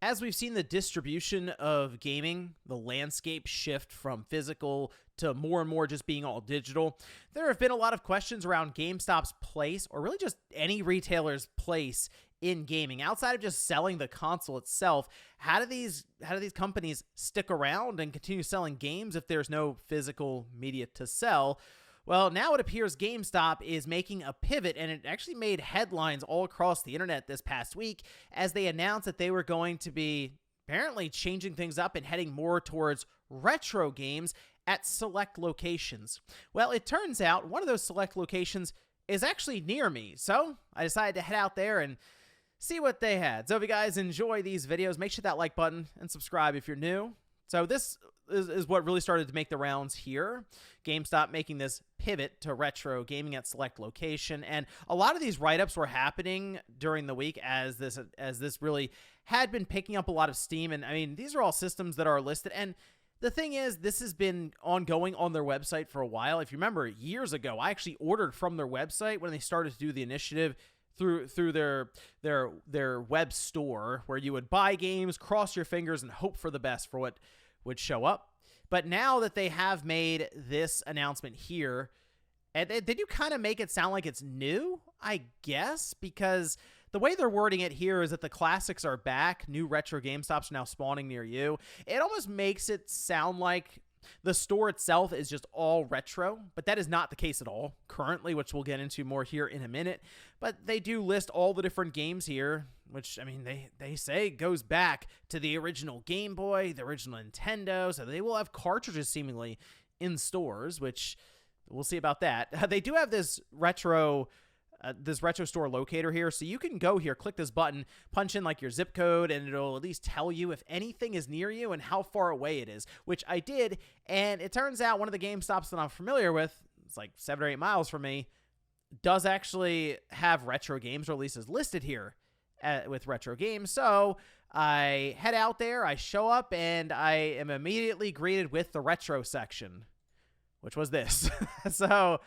As we've seen the distribution of gaming, the landscape shift from physical to more and more just being all digital, there have been a lot of questions around GameStop's place, or really just any retailer's place in gaming. Outside of just selling the console itself, how do these companies stick around and continue selling games if there's no physical media to sell? Well, now it appears GameStop is making a pivot, and it actually made headlines all across the internet this past week as they announced that they were going to be apparently changing things up and heading more towards retro games at select locations. Well, it turns out one of those select locations is actually near me, so I decided to head out there and see what they had. So if you guys enjoy these videos, make sure that like button and subscribe if you're new. So this is what really started to make the rounds here. GameStop making this pivot to retro gaming at select location. And a lot of these write-ups were happening during the week as this really had been picking up a lot of steam. And I mean, these are all systems that are listed. And the thing is, this has been ongoing on their website for a while. If you remember, years ago, I actually ordered from their website when they started to do the initiative through their web store, where you would buy games, cross your fingers, and hope for the best for what would show up. But now that they have made this announcement here, and they do kind of make it sound like it's new, I guess, because the way they're wording it here is that the classics are back, new retro GameStops are now spawning near you. It almost makes it sound like the store itself is just all retro, but that is not the case at all currently, which we'll get into more here in a minute. But they do list all the different games here, which, I mean, they say goes back to the original Game Boy, the original Nintendo, so they will have cartridges seemingly in stores, which we'll see about that. They do have this retro store locator here, so you can go here, click this button, punch in like your zip code, and it'll at least tell you if anything is near you and how far away it is, which I did. And it turns out one of the GameStops that I'm familiar with, it's like 7 or 8 miles from me, does actually have retro games, or at least is listed here with retro games. So I head out there, I show up, and I am immediately greeted with the retro section, which was this. So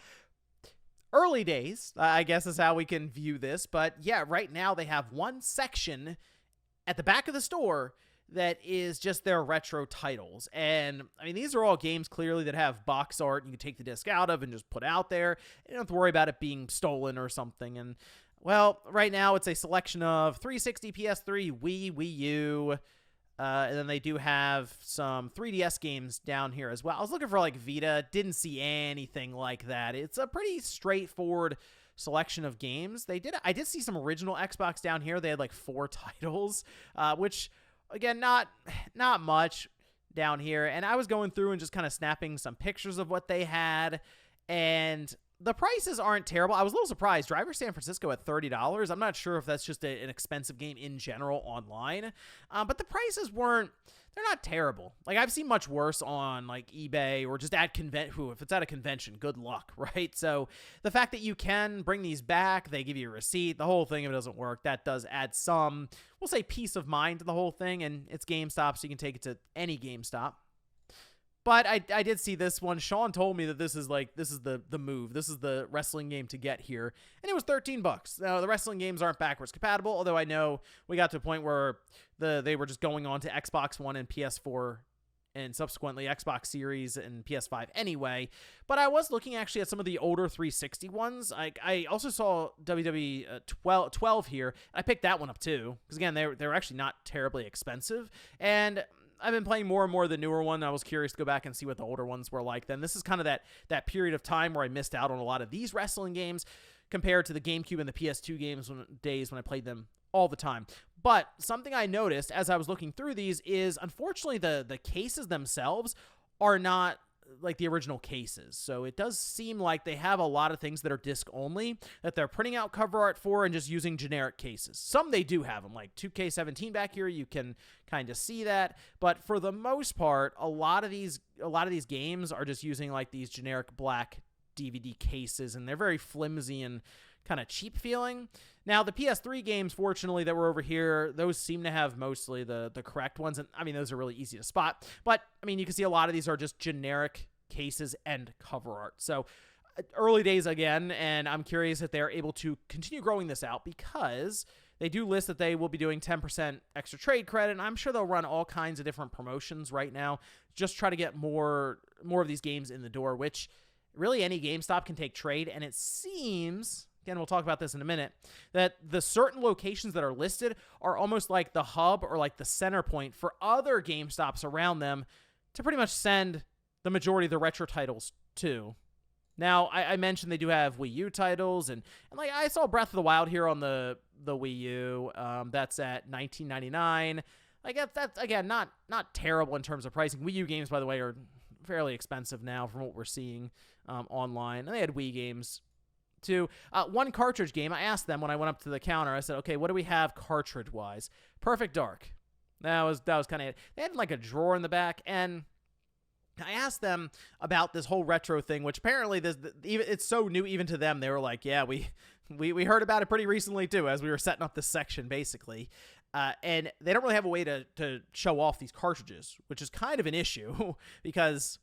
early days, I guess, is how we can view this. But yeah, right now they have one section at the back of the store that is just their retro titles. And I mean, these are all games clearly that have box art you can take the disc out of and just put out there. You don't have to worry about it being stolen or something. And well, right now it's a selection of 360, PS3, Wii U, and then they do have some 3DS games down here as well. I was looking for like Vita, didn't see anything like that. It's a pretty straightforward selection of games. I did see some original Xbox down here. They had like 4 titles, which again, not much down here. And I was going through and just kind of snapping some pictures of what they had, and the prices aren't terrible. I was a little surprised. Driver San Francisco at $30. I'm not sure if that's just an expensive game in general online, but the prices they're not terrible. Like, I've seen much worse on like eBay or just at if it's at a convention, good luck, right? So the fact that you can bring these back, they give you a receipt, the whole thing, if it doesn't work, that does add some, we'll say, peace of mind to the whole thing. And it's GameStop, so you can take it to any GameStop. But I did see this one. Sean told me that this is the move. This is the wrestling game to get here. And it was $13. Now, the wrestling games aren't backwards compatible, although I know we got to a point where they were just going on to Xbox One and PS4 and subsequently Xbox Series and PS5 anyway. But I was looking actually at some of the older 360 ones. I also saw WWE 12 here. I picked that one up too, because again, they're actually not terribly expensive. And I've been playing more and more of the newer one. I was curious to go back and see what the older ones were like then. This is kind of that period of time where I missed out on a lot of these wrestling games compared to the GameCube and the PS2 days when I played them all the time. But something I noticed as I was looking through these is, unfortunately, the cases themselves are not like the original cases. So it does seem like they have a lot of things that are disc only that they're printing out cover art for and just using generic cases. Some they do have them, like 2K17 back here. You can kind of see that, but for the most part, a lot of these games are just using like these generic black DVD cases, and they're very flimsy and kind of cheap feeling. Now, the PS3 games, fortunately, that were over here, those seem to have mostly the correct ones, and I mean, those are really easy to spot. But I mean, you can see a lot of these are just generic cases and cover art. So early days again, and I'm curious if they're able to continue growing this out, because They do list that they will be doing 10% extra trade credit, and I'm sure they'll run all kinds of different promotions right now, just try to get more of these games in the door, which really any GameStop can take trade, and it seems, again, we'll talk about this in a minute, that the certain locations that are listed are almost like the hub or like the center point for other GameStops around them to pretty much send the majority of the retro titles to. Now, I mentioned they do have Wii U titles, and like I saw Breath of the Wild here on the Wii U. That's at $19.99. I guess that's, again, not terrible in terms of pricing. Wii U games, by the way, are fairly expensive now from what we're seeing online. And they had Wii games too. One cartridge game, I asked them when I went up to the counter, I said, okay, what do we have cartridge-wise? Perfect Dark. That was kind of it. They had like a drawer in the back, and I asked them about this whole retro thing, which apparently it's so new even to them. They were like, yeah, we heard about it pretty recently too, as we were setting up this section, basically. And they don't really have a way to show off these cartridges, which is kind of an issue because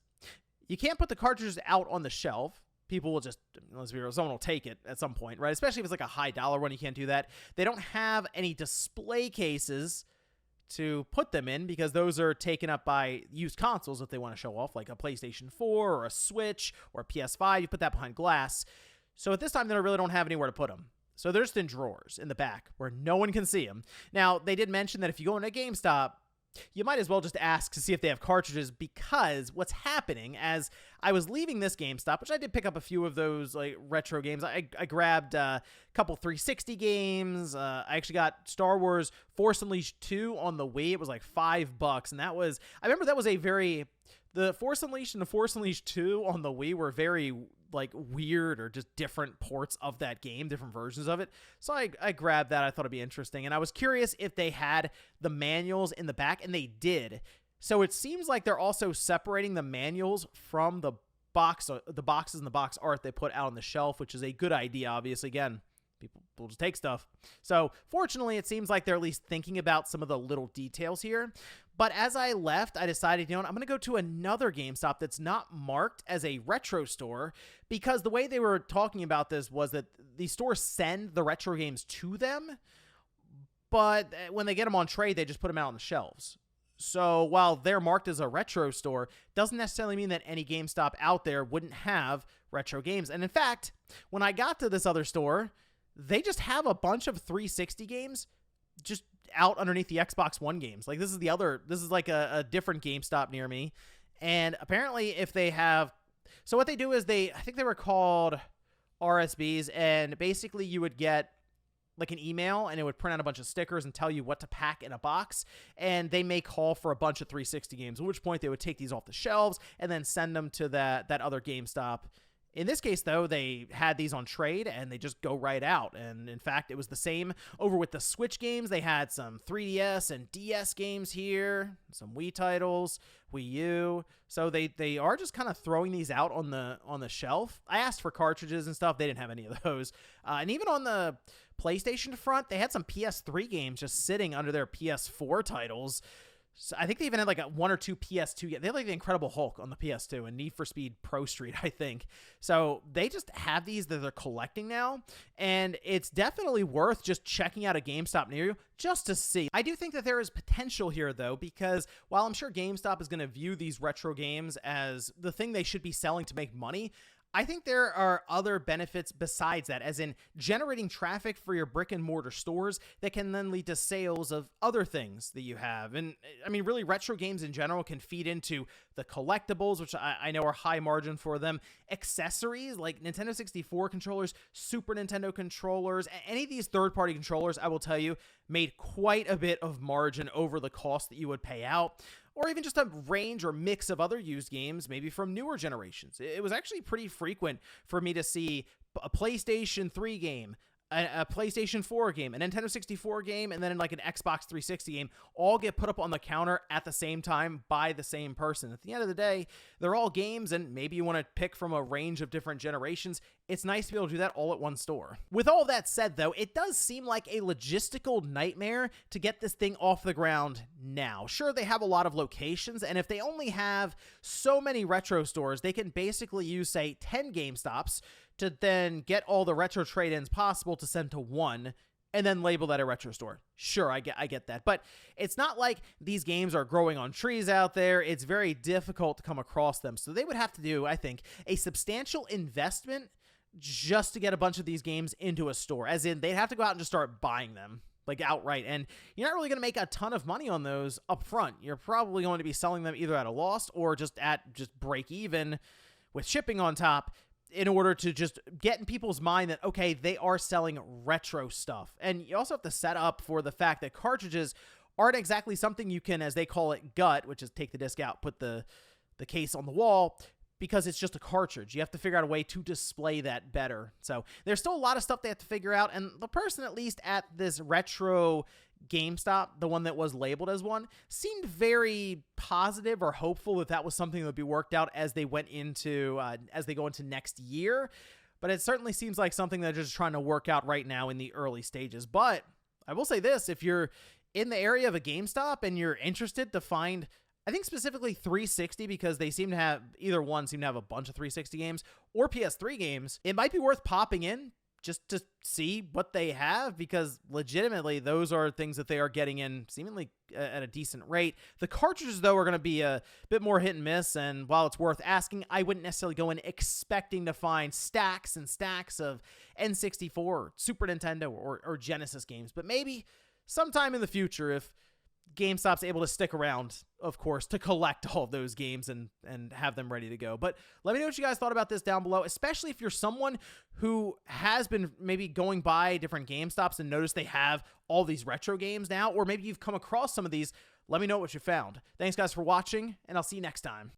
you can't put the cartridges out on the shelf. People will just, let's be real, someone will take it at some point, right? Especially if it's like a high dollar one, you can't do that. They don't have any display cases to put them in because those are taken up by used consoles if they want to show off, like a PlayStation 4 or a Switch or a PS5. You put that behind glass. So at this time, they really don't have anywhere to put them. So they're just in drawers in the back where no one can see them. Now, they did mention that if you go into GameStop, you might as well just ask to see if they have cartridges, because what's happening, as I was leaving this GameStop, which I did pick up a few of those like retro games. I grabbed a couple 360 games. I actually got Star Wars Force Unleashed 2 on the Wii. It was like $5, and that was, I remember that was the Force Unleashed and the Force Unleashed 2 on the Wii were very like weird or just different ports of that game, different versions of it. So I grabbed that. I thought it'd be interesting. And I was curious if they had the manuals in the back, and they did. So it seems like they're also separating the manuals from the boxes and the box art they put out on the shelf, which is a good idea, obviously. Again, people will just take stuff. So fortunately, it seems like they're at least thinking about some of the little details here. But as I left, I decided, you know what, I'm going to go to another GameStop that's not marked as a retro store, because the way they were talking about this was that these stores send the retro games to them, but when they get them on trade, they just put them out on the shelves. So while they're marked as a retro store, doesn't necessarily mean that any GameStop out there wouldn't have retro games. And in fact, when I got to this other store, they just have a bunch of 360 games just out underneath the Xbox One games. Like this is like a different GameStop near me. And apparently if they have, so what they do is I think they were called RSBs, and basically you would get like an email and it would print out a bunch of stickers and tell you what to pack in a box. And they may call for a bunch of 360 games, at which point they would take these off the shelves and then send them to that other GameStop. In this case, though, they had these on trade, and they just go right out. And in fact, it was the same over with the Switch games. They had some 3DS and DS games here, some Wii titles, Wii U. So they are just kind of throwing these out on the shelf. I asked for cartridges and stuff. They didn't have any of those. And even on the PlayStation front, they had some PS3 games just sitting under their PS4 titles. So I think they even had like one or two PS2. They had like the Incredible Hulk on the PS2 and Need for Speed Pro Street, I think. So they just have these that they're collecting now. And it's definitely worth just checking out a GameStop near you just to see. I do think that there is potential here, though, because while I'm sure GameStop is going to view these retro games as the thing they should be selling to make money, I think there are other benefits besides that, as in generating traffic for your brick and mortar stores that can then lead to sales of other things that you have. And I mean, really, retro games in general can feed into the collectibles, which I know are high margin for them, accessories like Nintendo 64 controllers, Super Nintendo controllers, any of these third-party controllers, I will tell you, made quite a bit of margin over the cost that you would pay out. Or even just a range or mix of other used games, maybe from newer generations. It was actually pretty frequent for me to see a PlayStation 3 game, a PlayStation 4 game, a Nintendo 64 game, and then like an Xbox 360 game all get put up on the counter at the same time by the same person. At the end of the day, they're all games, and maybe you want to pick from a range of different generations. It's nice to be able to do that all at one store. With all that said, though, it does seem like a logistical nightmare to get this thing off the ground now. Sure, they have a lot of locations, and if they only have so many retro stores, they can basically use, say, 10 GameStops to then get all the retro trade-ins possible to send to one and then label that a retro store. Sure, I get that. But it's not like these games are growing on trees out there. It's very difficult to come across them. So they would have to do, I think, a substantial investment just to get a bunch of these games into a store. As in, they'd have to go out and just start buying them, like outright. And you're not really going to make a ton of money on those up front. You're probably going to be selling them either at a loss or just at just break even with shipping on top, in order to just get in people's mind that, okay, they are selling retro stuff. And you also have to set up for the fact that cartridges aren't exactly something you can, as they call it, gut, which is take the disc out, put the case on the wall, because it's just a cartridge. You have to figure out a way to display that better. So there's still a lot of stuff they have to figure out. And the person, at least at this retro GameStop, the one that was labeled as one, seemed very positive or hopeful that was something that would be worked out as they go into next year. But it certainly seems like something they're just trying to work out right now in the early stages. But I will say this, if you're in the area of a GameStop and you're interested to find, I think specifically 360, because they seem to have, either one seem to have a bunch of 360 games or PS3 games, it might be worth popping in just to see what they have, because legitimately those are things that they are getting in seemingly at a decent rate. The cartridges, though, are going to be a bit more hit and miss, and while it's worth asking, I wouldn't necessarily go in expecting to find stacks and stacks of N64 or Super Nintendo or Genesis games, but maybe sometime in the future, if GameStop's able to stick around, of course, to collect all of those games and have them ready to go. But let me know what you guys thought about this down below, especially if you're someone who has been maybe going by different GameStops and noticed they have all these retro games now, or maybe you've come across some of these. Let me know what you found. Thanks, guys, for watching, and I'll see you next time.